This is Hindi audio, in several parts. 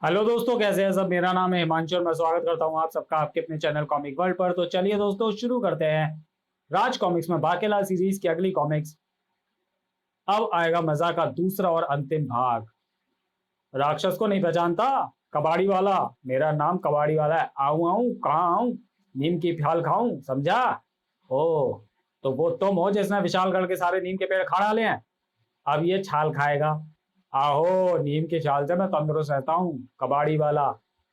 हेलो दोस्तों, कैसे हैं सब। मेरा नाम है हिमांशु और मैं स्वागत करता हूं आप सबका आपके अपने चैनल कॉमिक वर्ल्ड पर। तो चलिए दोस्तों शुरू करते हैं। राज कॉमिक्स में बाकेलाल सीरीज की अगली कॉमिक्स। अब आएगा मजा का दूसरा और अंतिम भाग। राक्षस को नहीं पहचानता? कबाड़ी वाला। मेरा नाम कबाड़ी वाला है। आऊं आऊं कहाँ आऊं? नीम की फाल खाऊं, समझा? ओ, तो वो तुम हो जिसने विशालगढ़ के सारे नीम के पेड़ खा डाले हैं। अब ये छाल खाएगा। आहो, नीम की छाल से मैं तंदुरुस्त रहता हूँ, कबाड़ी वाला।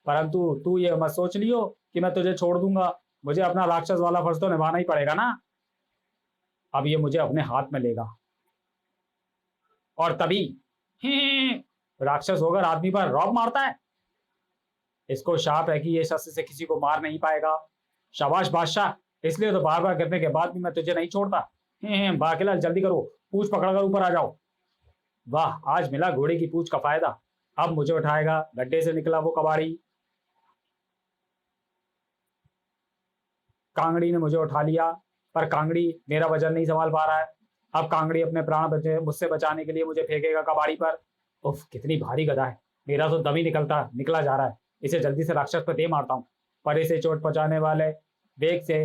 परंतु तू ये मत सोच लियो कि मैं तुझे छोड़ दूंगा। मुझे अपना राक्षस वाला फर्ज तो निभाना ही पड़ेगा ना। अब ये मुझे अपने हाथ में लेगा और तभी राक्षस होकर आदमी पर रौब मारता है। इसको शाप है कि ये शस्त्र से किसी को मार नहीं पाएगा। शाबाश बादशाह, इसलिए तो बार बार गिरने के बाद भी मैं तुझे नहीं छोड़ता। बाकीलाल जल्दी करो, पूछ पकड़कर ऊपर आ जाओ। वाह, आज मिला घोड़े की पूंछ का फायदा। अब मुझे उठाएगा। गड्ढे से निकला वो कबाड़ी। कांगड़ी ने मुझे उठा लिया, पर कांगड़ी मेरा वजन नहीं संभाल पा रहा है। अब कांगड़ी अपने प्राण बचे मुझसे बचाने के लिए मुझे फेंकेगा कबाड़ी पर। उफ, कितनी भारी गदा है। मेरा तो दम ही निकला जा रहा है। इसे जल्दी से राक्षस पर दे मारता हूँ, पर इसे चोट पहुंचाने वाले वेग से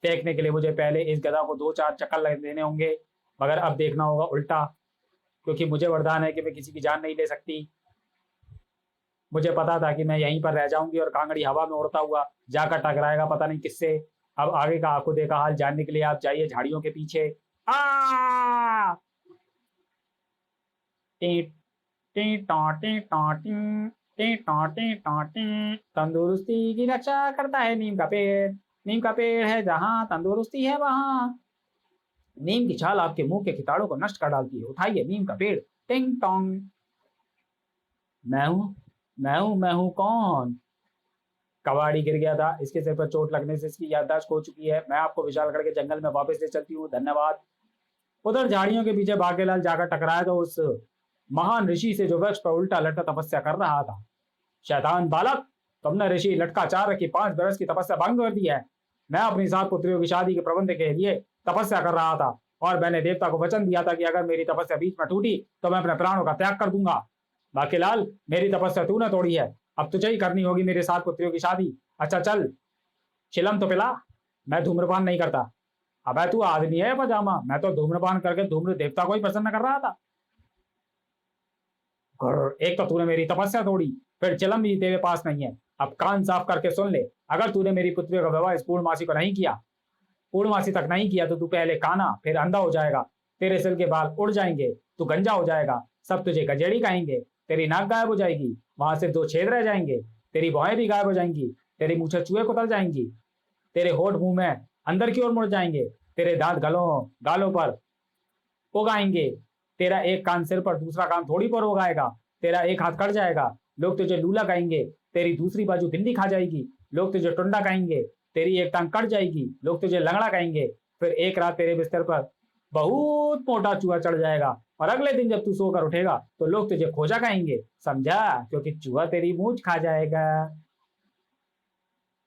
फेंकने के लिए मुझे पहले इस गदा को दो चार चक्कर देने होंगे। मगर अब देखना होगा उल्टा, क्योंकि मुझे वरदान है कि मैं किसी की जान नहीं ले सकती। मुझे पता था कि मैं यहीं पर रह जाऊंगी और कांगड़ी हवा में उड़ता हुआ जाकर टकराएगा पता नहीं किससे। अब आगे का आंखों देखा हाल जानने के लिए आप जाइए झाड़ियों के पीछे। आ टी टी टॉटी टॉटी टी टॉटी टॉटी। तंदुरुस्ती की रक्षा करता है नीम का पेड़। नीम का पेड़ है जहां तंदुरुस्ती है वहां। नीम की छाल आपके मुंह के कीटाणु को नष्ट कर डालती है। उठाइए नीम का पेड़। टिंग टोंग। मैं हूं कौन? कबाड़ी गिर गया था। इसके सिर पर चोट लगने से इसकी याददाश्त खो चुकी है। मैं आपको विशालगढ़ के जंगल में वापस ले चलती हूँ, धन्यवाद। उधर झाड़ियों के पीछे बाकेलाल जाकर टकराया तो उस महान ऋषि से जो वृक्ष पर उल्टा लटका तपस्या कर रहा था। शैतान बालक, तुमने ऋषि लटकाचार्य की 5 बरस की तपस्या भंग कर दी है। मैं अपनी 7 पुत्रियों की शादी के प्रबंध के लिए तपस्या कर रहा था, और मैंने देवता को वचन दिया था कि अगर मेरी तपस्या बीच में टूटी तो मैं अपने प्राणों का त्याग कर दूंगा। बाकीलाल, मेरी तपस्या तूने तोड़ी है। अब तुझे ही करनी होगी मेरे 7 पुत्रियों की शादी। अच्छा चल, चिलम तो पिला। मैं धूम्रपान नहीं करता। अबे तू आदमी है पजामा? मैं तो धूम्रपान करके धूम्र देवता को ही प्रसन्न कर रहा था। एक तो तूने मेरी तपस्या तोड़ी, फिर चिलम भी तेरे पास नहीं है। अब कान साफ करके सुन ले। अगर तूने मेरी पुत्रियों का विवाह इस पूर्णमासी को नहीं किया, पूर्णमासी तक नहीं किया, तो तू पहले काना फिर अंधा हो जाएगा। तेरे सिर के बाल उड़ जाएंगे, तू गंजा हो जाएगा, सब तुझे गजेड़ी कहेंगे। तेरी नाक गायब हो जाएगी, वहां से 2 छेद रह जाएंगे। तेरी भौहें भी गायब हो जाएंगी, तेरी मूछें चूहे कुतर जाएंगी। तेरे होठ मुंह में अंदर की ओर मुड़ जाएंगे। तेरे दांत गलों गालों पर उगाएंगे। तेरा एक कान सिर पर, दूसरा कान थोड़ी पर उगाएगा। तेरा एक हाथ कट जाएगा, लोग तुझे लूला कहेंगे। तेरी दूसरी बाजू भिंडी खा जाएगी, लोग तुझे टुंडा कहेंगे। तेरी एक टांग कट जाएगी, लोग तुझे लंगड़ा कहेंगे। फिर एक रात तेरे बिस्तर पर बहुत मोटा चूहा चढ़ जाएगा, और अगले दिन जब तू सोकर उठेगा तो लोग तुझे खोजा कहेंगे, समझा? क्योंकि चूहा तेरी मूंछ खा जाएगा।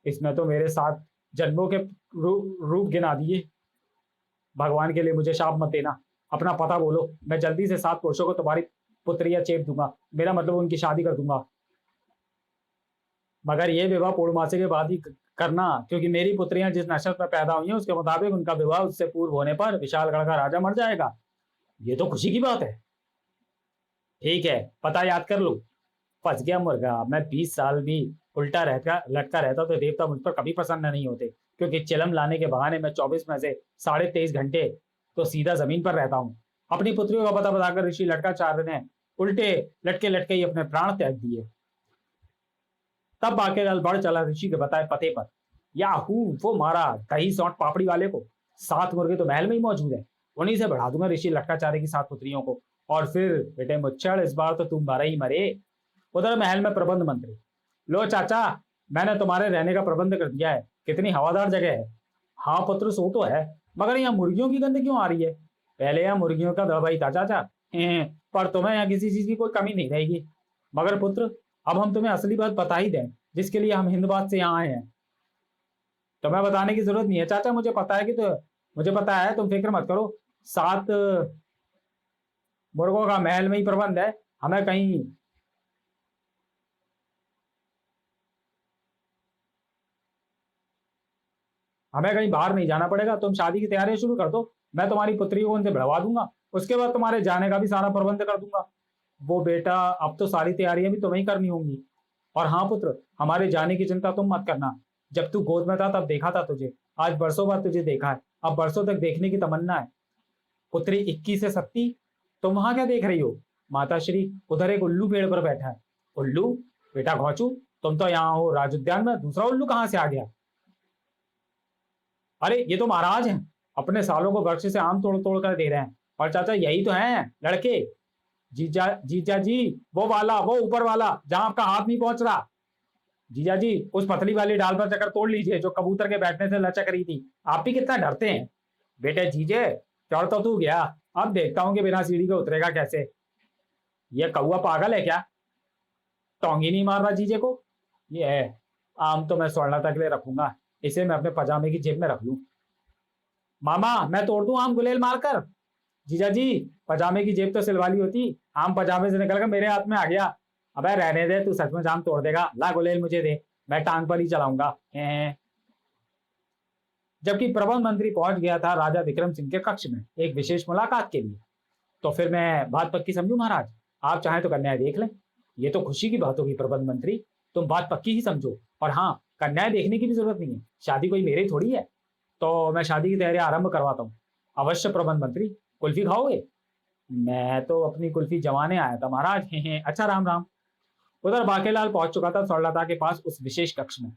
इसमें तो मेरे 7 जन्मों के रूप गिना दिए। भगवान के लिए मुझे शाप मत देना। अपना पता बोलो, मैं जल्दी से 7 पुरुषों को तुम्हारी पुत्रियां चेप दूंगा। मेरा मतलब उनकी शादी कर दूंगा। मगर ये विवाह पूर्णमासी के बाद ही करना, क्योंकि मेरी पुत्रियां जिस नस्ल में पैदा हुई हैं उसके मुताबिक उनका विवाह उससे पूर्व होने पर विशालगढ़ का राजा मर जाएगा। ये तो खुशी की बात है। ठीक है, पता याद कर लो। फंस गया मुर्गा। मैं 20 साल भी उल्टा रहता लटका रहता तो देवता मुझ पर कभी प्रसन्न नहीं होते, क्योंकि चिलम लाने के बहाने मैं 24 में से 23.5 घंटे तो सीधा जमीन पर रहता हूँ। अपनी पुत्रियों का पता बताकर ऋषि लटकाचार्य ने उल्टे लटके लटके ही अपने प्राण त्याग दिए। तब बाकेलाल बढ़ चला ऋषि के बताए पते पर। याहू, वो मारा दही सौंठ पापड़ी वाले को। 7 मुर्गे तो महल में ही मौजूद है, उन्हीं से बढ़ा दूंगा ऋषि लटकाचार्य की 7 पुत्रियों को। और फिर बेटे मुच्छड़, इस बार तो तुम मरे ही मरे। उधर महल में प्रबंध मंत्री। लो चाचा, मैंने तुम्हारे रहने का प्रबंध कर दिया है। कितनी हवादार जगह है। हाँ पुत्र, सो तो है, मगर यहाँ मुर्गियों की गंध क्यों आ रही है? पहले यहाँ मुर्गियों का दवाई था चाचा। पर तुम्हें यहाँ किसी चीज की कोई कमी नहीं रहेगी। मगर पुत्र, अब हम तुम्हें असली बात बता ही दें, जिसके लिए हम हिंदबाद से यहाँ आए हैं। तुम्हें बताने की जरूरत नहीं है चाचा, मुझे पता है, तुम फिक्र मत करो। 7 मुर्गों का महल में ही प्रबंध है। हमें कहीं हमें कहीं बाहर नहीं जाना पड़ेगा, तुम शादी की तैयारी शुरू कर दो, मैं तुम्हारी पुत्री को उनसे भिड़वा दूंगा, उसके बाद तुम्हारे जाने का भी सारा प्रबंध कर दूंगा। वो बेटा, अब तो सारी तैयारियां भी तुम्हें ही करनी होंगी। और हाँ पुत्र, हमारे जाने की चिंता तुम मत करना। जब तू गोद में था तब देखा था तुझे, आज बरसों बाद तुझे देखा है, अब बरसों तक देखने की तमन्ना है। पुत्री 21 से 27, तुम वहां क्या देख रही हो? माता श्री, उधर एक उल्लू पेड़ पर बैठा है। उल्लू? बेटा घोंचू, तुम तो यहाँ हो राज उद्यान में, दूसरा उल्लू कहाँ से आ गया? अरे ये तो महाराज हैं, अपने सालों को वृक्ष से आम तोड़ तोड़ कर दे रहे हैं। और चाचा यही तो हैं लड़के। जीजा जीजा जी, वो वाला, वो ऊपर वाला जहां आपका हाथ नहीं पहुंच रहा। जीजा जी, उस पतली वाली डाल पर चक्कर तोड़ लीजिए जो कबूतर के बैठने से लचक रही थी। आप भी कितना डरते हैं। बेटे जीजे, चढ़ तो तू गया, अब देखता हूँ कि बिना सीढ़ी के उतरेगा कैसे। ये कौआ पागल है क्या? टोंगी नहीं मार रहा जीजे को। ये है, आम तो मैं स्वर्णलता के लिए रखूंगा, इसे मैं अपने पजामे की जेब में रख लूं। मामा, मैं तोड़ दूं आम गुलेल मारकर? जीजा जी, पजामे की जेब तो सिलवाली होती, आम पजामे से निकलकर मेरे हाथ में आ गया। अबे रहने दे, तू सच में आम तोड़ देगा, ला गुलेल मुझे दे, मैं टांग पर ही चलाऊंगा। जबकि प्रबंध मंत्री पहुंच गया था राजा विक्रम सिंह के कक्ष में एक विशेष मुलाकात के लिए। तो फिर मैं बात पक्की समझू महाराज, आप चाहें तो कन्याएं देख लें। ये तो खुशी की बात होगी प्रबंध मंत्री, तुम बात पक्की ही समझो। और हाँ, कन्याएं देखने की भी जरूरत नहीं है, शादी कोई मेरी थोड़ी है। तो मैं शादी की तैयारी आरंभ करवाता हूँ। अवश्य प्रबंध मंत्री, कुल्फी खाओगे? मैं तो अपनी कुल्फी जमाने आया था महाराज। हे अच्छा, राम राम। उधर बाकेलाल पहुंच चुका था स्वर्णलता के पास उस विशेष कक्ष में।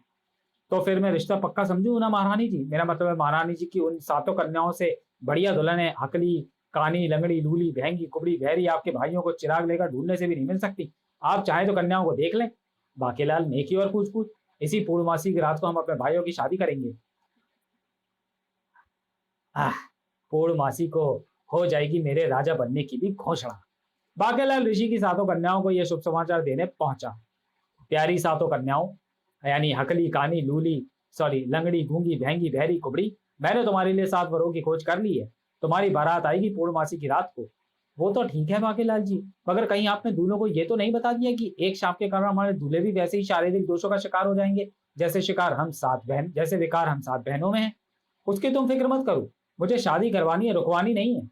तो फिर मैं रिश्ता पक्का समझू ना महारानी जी? मेरा मतलब है महारानी जी की उन सातों कन्याओं से बढ़िया दुल्हन है, हकली, कानी, लंगड़ी, लूली, बहंगी, कुबड़ी, बहरी आपके भाइयों को चिराग लेकर ढूंढने से भी नहीं मिल सकती। आप चाहे तो कन्याओं को देख लें। बाकेलाल नेकी और पूछ पूछ, इसी पूर्णमासी की रात को हम अपने भाइयों की शादी करेंगे। आह, पूर्णमासी को हो जाएगी मेरे राजा बनने की भी घोषणा। बाकेलाल ऋषि की सातों कन्याओं को यह शुभ समाचार देने पहुंचा। प्यारी सातों कन्याओं, यानी हकली, कानी, लूली, सॉरी, लंगड़ी, गूंगी, बहंगी, बहरी, कुबड़ी, मैंने तुम्हारे लिए 7 वरों की खोज कर ली है। तुम्हारी बारात आएगी पूर्णमासी की रात को। वो तो ठीक है बाकेलाल जी, मगर कहीं आपने दूल्हों को ये तो नहीं बता दिया कि एक शाप के कारण हमारे दूल्हे भी वैसे ही शारीरिक दोषों का शिकार हो जाएंगे जैसे विकार हम 7 बहनों में है। उसकी तुम फिक्र मत करो, मुझे शादी करवानी है, रुकवानी नहीं है।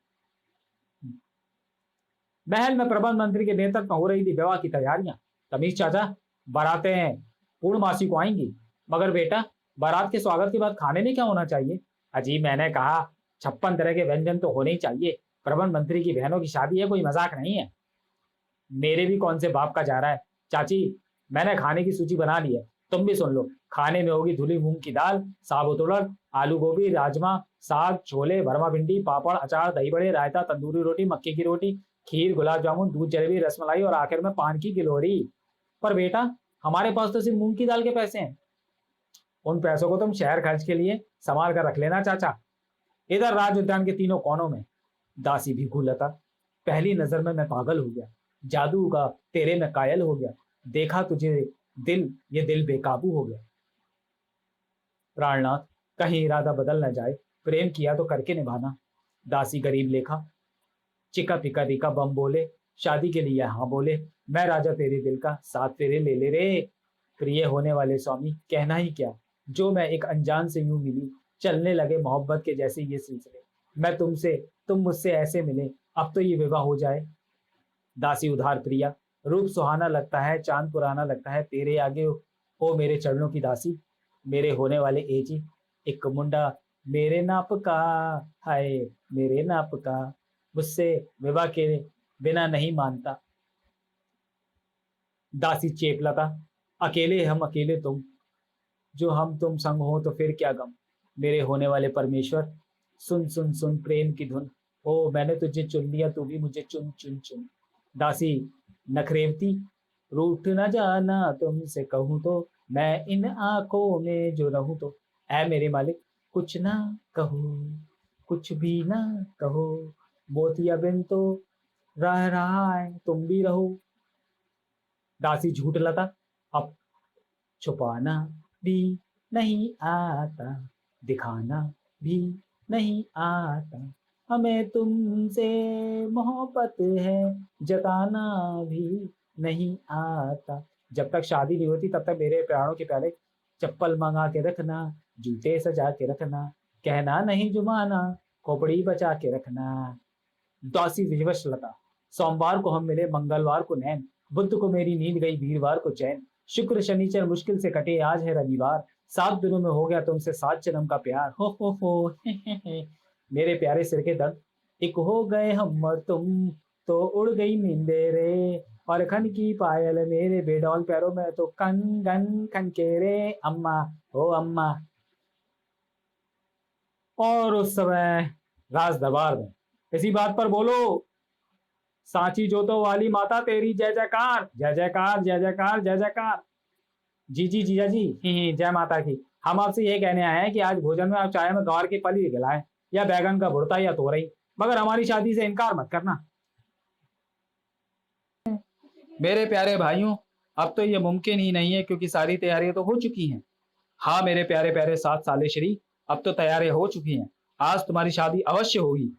महल में प्रबंध मंत्री के नेतृत्व में हो रही थी विवाह की तैयारियां। तमीज चाचा, बारातें पूर्णमासी को आएंगी, मगर बेटा बारात के स्वागत के बाद खाने में क्या होना चाहिए? अजी मैंने कहा 56 तरह के व्यंजन तो होने ही चाहिए। प्रबंध मंत्री की बहनों की शादी है, कोई मजाक नहीं है। मेरे भी कौन से बाप का जा रहा है। चाची, मैंने खाने की सूची बना ली है, तुम भी सुन लो। खाने में होगी धुली मूंग की दाल, साबुत उड़द, आलू गोभी, राजमा, साग, छोले, भरमा भिंडी, पापड़, अचार, दही बड़े, रायता, तंदूरी रोटी, मक्के की रोटी, खीर, गुलाब जामुन, दूध जलेबी, रसमलाई और आखिर में पान की गिलोरी। पर बेटा, हमारे पास तो सिर्फ मूंग की दाल के पैसे हैं। उन पैसों को तुम शहर खर्च के लिए संभाल कर रख लेना चाचा। इधर राज उद्यान के तीनों कोनों में दासी भी घूलता। पहली नजर में मैं पागल हो गया, जादू का तेरे में कायल हो गया, देखा तुझे दिल, ये दिल बेकाबू हो गया। प्राणनाथ, कहीं इरादा बदल न जाए, प्रेम किया तो करके निभाना। दासी गरीब लेखा चिका पिका रिका बम बोले, शादी के लिए हाँ बोले, मैं राजा तेरे दिल का 7 फेरे ले ले रे। प्रिय होने वाले स्वामी, कहना ही क्या, जो मैं एक अनजान से यूं मिली, चलने लगे मोहब्बत के जैसे ये सिलसिले। मैं तुमसे, तुम मुझसे ऐसे मिले, अब तो ये विवाह हो जाए। दासी उधार प्रिया, रूप सुहाना लगता है, चांद पुराना लगता है तेरे आगे, ओ मेरे चरणों की दासी। मेरे होने वाले एजी, एक मुंडा मेरे नाप का, हाय मेरे नाप का, मुझसे विवाह के बिना नहीं मानता। दासी चेपलता, अकेले हम अकेले तुम, जो हम तुम संग हो तो फिर क्या गम। मेरे होने वाले परमेश्वर, सुन सुन सुन प्रेम की धुन, ओ मैंने तुझे चुन लिया, तू भी मुझे चुन चुन चुन। दासी नखरेवती, रूठ न जाना तुमसे कहूँ तो, मैं इन आंखों में जो रहूं तो। ऐ मेरे मालिक, कुछ ना कहो, कुछ भी ना कहो, मोतिया बिन तो रह रहा है, तुम भी रहो। दासी झूठ लता, अब छुपाना भी नहीं आता, दिखाना भी नहीं आता, हमें तुमसे मोहब्बत है, जताना भी नहीं आता। जब तक शादी नहीं होती तब तक मेरे प्राणों के प्याले चप्पल मंगा के रखना, जूते सजा के रखना, कहना नहीं जुमाना, खोपड़ी बचा के रखना। दासी विवशलता। सोमवार को हम मिले, मंगलवार को नैन, बुध को मेरी नींद गई, वीरवार को चैन, शुक्र शनिचर मुश्किल से कटे, आज है रविवार, 7 दिनों में हो गया तुमसे 7 जन्म का प्यार। हो हे, हे। मेरे प्यारे सिर के दर्द, एक हो गए हम और तुम, तो उड़ गई नींदे रे, और खन की पायल मेरे बेडौल पैरों में, तो कंगन खन के रे अम्मा, ओ अम्मा। और उस समय राज दरबार में इसी बात पर बोलो, सांची जोतो वाली माता तेरी जय जयकार, जय जयकार, जय जयकार, जय जयकार। जी जी जीजा जी, जय माता की। हम आपसे ये कहने आए हैं कि आज भोजन में आप चाहे में गवार की फली खिलाएं, या बैगन का भुर्ता, या तोरई, मगर हमारी शादी से इनकार मत करना। मेरे प्यारे भाइयों, अब तो ये मुमकिन ही नहीं है, क्योंकि सारी तैयारियां तो हो चुकी हैं। हाँ मेरे प्यारे प्यारे 7 साले श्री, अब तो तैयारियां हो चुकी हैं। आज तुम्हारी शादी अवश्य होगी,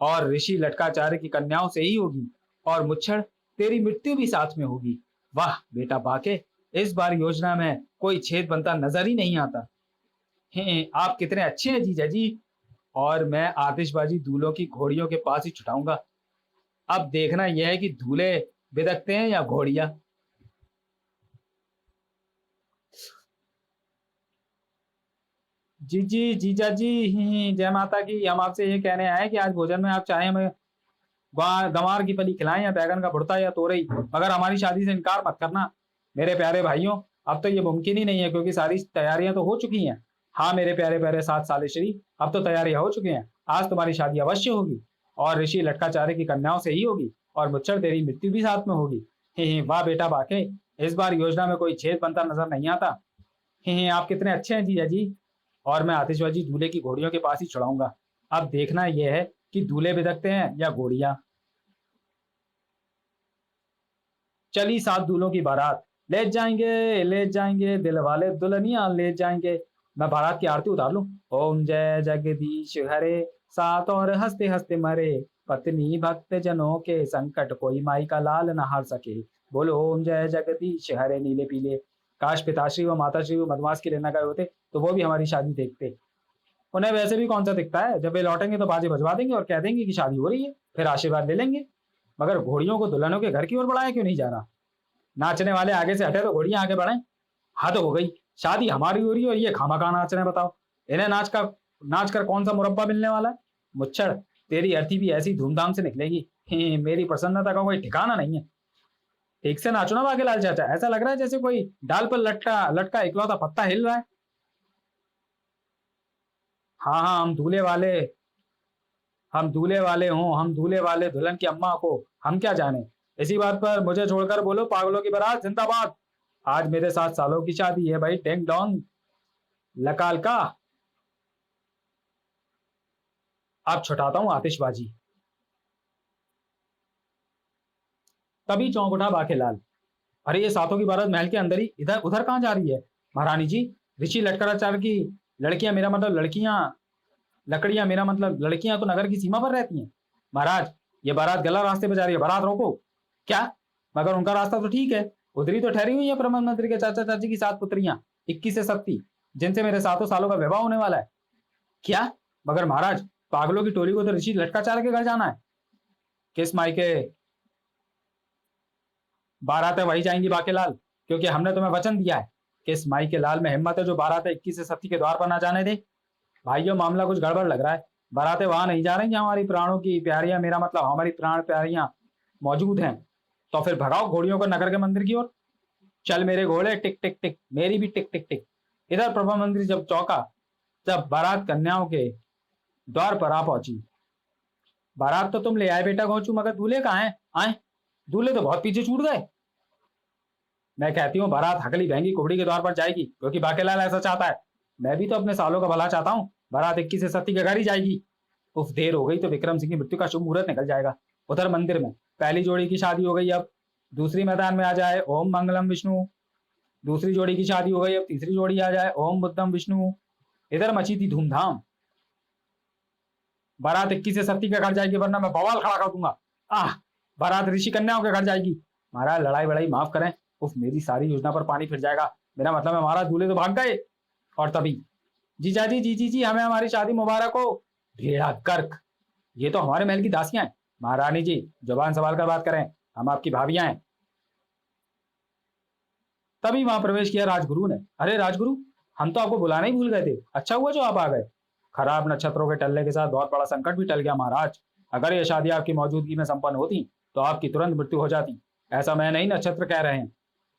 और ऋषि लटकाचार्य की कन्याओं से ही होगी, और मुच्छड़ तेरी मृत्यु भी साथ में होगी। वाह बेटा बाके, इस बार योजना में कोई छेद बनता नजर ही नहीं आता। आप कितने अच्छे हैं जीजा जी। और मैं आतिशबाजी दूल्हों की घोड़ियों के पास ही छुटाऊंगा। अब देखना यह है कि दूल्हे बिदकते हैं या घोड़ियां। जी जी जीजा जी, जय माता की। हम आपसे ये कहने आए कि आज भोजन में आप चाहे हमें गंवार की फली खिलाएं, या बैगन का भुर्ता, या तोरई, मगर हमारी शादी से इनकार मत करना। मेरे प्यारे भाइयों, अब तो ये मुमकिन ही नहीं है, क्योंकि सारी तैयारियां तो हो चुकी हैं। हाँ मेरे प्यारे प्यारे 7 साले श्री, अब तो तैयारियां हो चुकी हैं। आज तुम्हारी शादी अवश्य होगी, और ऋषि लटकाचार्य की कन्याओं से ही होगी, और मुच्छर तेरी मृत्यु भी साथ में होगी। वाह बेटा बाके, इस बार योजना में कोई छेद बनता नजर नहीं आता। आप कितने अच्छे हैं जीजा जी। और मैं आतिशबाजी दूल्हे की घोड़ियों के पास ही चढ़ाऊंगा। अब देखना यह है कि दूल्हे बिदकते हैं या घोड़ियां। चली 7 दूल्हों की बारात, ले जाएंगे दिल वाले दुल्हनिया ले जाएंगे। मैं बारात की आरती उतार लूं। ओम जय जगदीश हरे, 7 और हंसते हंसते मरे, पत्नी भक्त जनों के संकट कोई माई का लाल न हार सके। बोलो ओम जय जगदीश हरे। नीले पीले, काश पिताश्री व माताश्री व मदमास के लेना गए होते, तो वो भी हमारी शादी देखते। उन्हें वैसे भी कौन सा दिखता है, जब वे लौटेंगे तो बाजे बजवा देंगे और कह देंगे कि शादी हो रही है, फिर आशीर्वाद ले लेंगे। मगर घोड़ियों को दुल्हनों के घर की ओर बढ़ाया क्यों नहीं जा रहा? नाचने वाले आगे से हटे तो घोड़ियां आगे बढ़े। हद हो गई, शादी हमारी हो रही है और ये खामखा नाच रहे हैं। बताओ इन्हें नाच कर कौन सा मुरब्बा मिलने वाला है? मुच्छड़ तेरी अर्थी भी ऐसी धूमधाम से निकलेगी, मेरी प्रसन्नता का कोई ठिकाना नहीं है। ठीक से नाचो ना बाकेलाल चाचा, ऐसा लग रहा है जैसे कोई डाल पर लटका लटका इकलौता पत्ता हिल रहा है। हाँ हाँ, हम दूल्हे वाले हों, हम दूल्हे वाले दुल्हन की अम्मा को हम क्या जाने। इसी बात पर मुझे छोड़कर बोलो पागलों की बारात जिंदाबाद। आज मेरे 7 सालों की शादी है भाई, टेंग डोंग लकाल का। अब छुटाता हूं आतिशबाजी। तभी चौंक उठा बाकेलाल। अरे ये सातों की बारात महल के अंदर ही इधर उधर कहाँ जा रही है? महारानी जी, ऋषि लटकराचार्य की लड़कियां, मेरा मतलब लड़कियां, लकड़ियां, मेरा मतलब लड़कियां तो नगर की सीमा पर रहती हैं। महाराज ये बारात गलत रास्ते पर जा रही है, बारात रोको। क्या? मगर उनका रास्ता तो ठीक है, उधरी तो ठहरी हुई है प्रधानमंत्री के चाचा चाची की 7 पुत्रियां, 21 से 27, जिनसे मेरे 7 सालों का विवाह होने वाला है। क्या? मगर महाराज पागलों की टोली को तो ऋषि लटकाचार्य के घर जाना है। किस माई के बारातें वही जाएंगी बाकेलाल, क्योंकि हमने तुम्हें वचन दिया है। किस माई के लाल में हिम्मत है जो बारातें 21 से 27 के द्वार पर ना जाने दे? भाइयों मामला कुछ गड़बड़ लग रहा है। बारातें वहां नहीं जा रही जहां हमारी प्राणों की प्यारियां, मेरा मतलब हमारी प्राण प्यारियां मौजूद हैं। तो फिर भगाओ घोड़ियों को नगर के मंदिर की ओर। चल मेरे घोड़े, टिक टिक टिक, मेरी भी टिक टिक टिक। इधर प्रभा मंत्री जब चौका, जब बारात कन्याओं के द्वार पर आ पहुंची। बारात तो तुम ले आए बेटा घोंचू, मगर दूल्हे कहाँ हैं? आए दूल्हे तो बहुत पीछे छूट गए। मैं कहती हूँ बारात हकली बहंगी कुबड़ी के द्वार पर जाएगी, क्योंकि बाकेलाल ऐसा चाहता है। मैं भी तो अपने सालों का भला चाहता हूँ। बारात 21 से 27 के घर ही जाएगी। उफ, देर हो गई तो विक्रम सिंह की मृत्यु का शुभ मुहूर्त निकल जाएगा। उधर मंदिर में पहली जोड़ी की शादी हो गई, अब दूसरी मैदान में आ जाए, ओम मंगलम विष्णु। दूसरी जोड़ी की शादी हो गई, अब तीसरी जोड़ी आ जाए, ओम बुद्धम विष्णु। इधर मची थी धूमधाम। बारात 21 से 27 के घर जाएगी, वरना मैं बवाल खड़ा कर दूंगा। आह, बारात ऋषि कन्याओं के घर जाएगी। महाराज लड़ाई बड़ाई माफ करें। उफ, मेरी सारी योजना पर पानी फिर जाएगा। मेरा मतलब है महाराज दूल्हे तो भाग गए। और तभी जीजा जी जी जी जी हमें हमारी शादी मुबारक हो। भेड़ा गर्क, ये तो हमारे महल की दासियां हैं। महारानी जी जुबान संभाल कर बात करें, हम आपकी भाभियां हैं। तभी वहां प्रवेश किया राजगुरु ने। अरे राजगुरु, हम तो आपको बुलाना ही भूल गए थे, अच्छा हुआ जो आप आ गए। खराब नक्षत्रों के टलने के साथ बहुत बड़ा संकट भी टल गया महाराज। अगर ये शादी आपकी मौजूदगी में संपन्न होती तो आपकी तुरंत मृत्यु हो जाती। ऐसा मैं नहीं, नक्षत्र कह रहे हैं।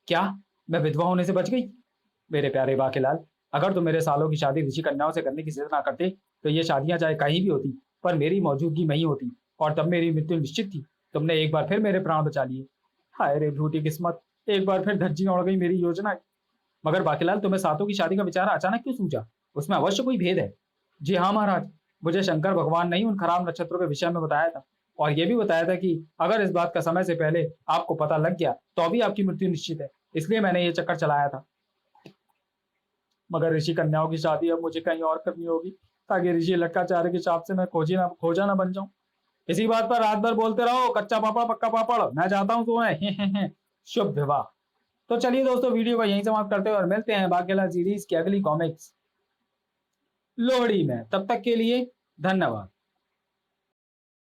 क्या मैं विधवा होने से बच गई? मेरे प्यारे बाकेलाल, अगर तुम मेरे सालों की शादी ऋषि कन्याओं से करने की जिद ना करते तो ये शादियां चाहे कहीं भी होती, पर मेरी मौजूदगी में ही होती, और तब मेरी मृत्यु निश्चित थी। तुमने एक बार फिर मेरे प्राण बचा लिए। हाय रे झूठी किस्मत, एक बार फिर धज्जी उड़ गई मेरी योजना। मगर बाकीलाल, तुम्हें सातों की शादी का विचार अचानक क्यों सूझा? उसमें अवश्य कोई भेद है। जी हाँ महाराज, मुझे शंकर भगवान ने ही उन खराब नक्षत्रों के विषय में बताया था, और यह भी बताया था कि अगर इस बात का समय से पहले आपको पता लग गया तो भी आपकी मृत्यु निश्चित है। इसलिए मैंने ये चक्कर चलाया था। मगर ऋषि कन्याओं की शादी अब मुझे कहीं और करनी होगी, ताकि ऋषि लटकाचार्य के चाप से मैं खोजा ना बन जाऊं। इसी बात पर रात भर बोलते रहो, कच्चा पापड़ पक्का पापड़। मैं जाता हूँ सोने। शुभ विवाह। तो चलिए दोस्तों, वीडियो को यहीं समाप्त करते हैं और मिलते हैं बाघेला सीरीज की अगली कॉमिक्स लोहड़ी में। तब तक के लिए धन्यवाद।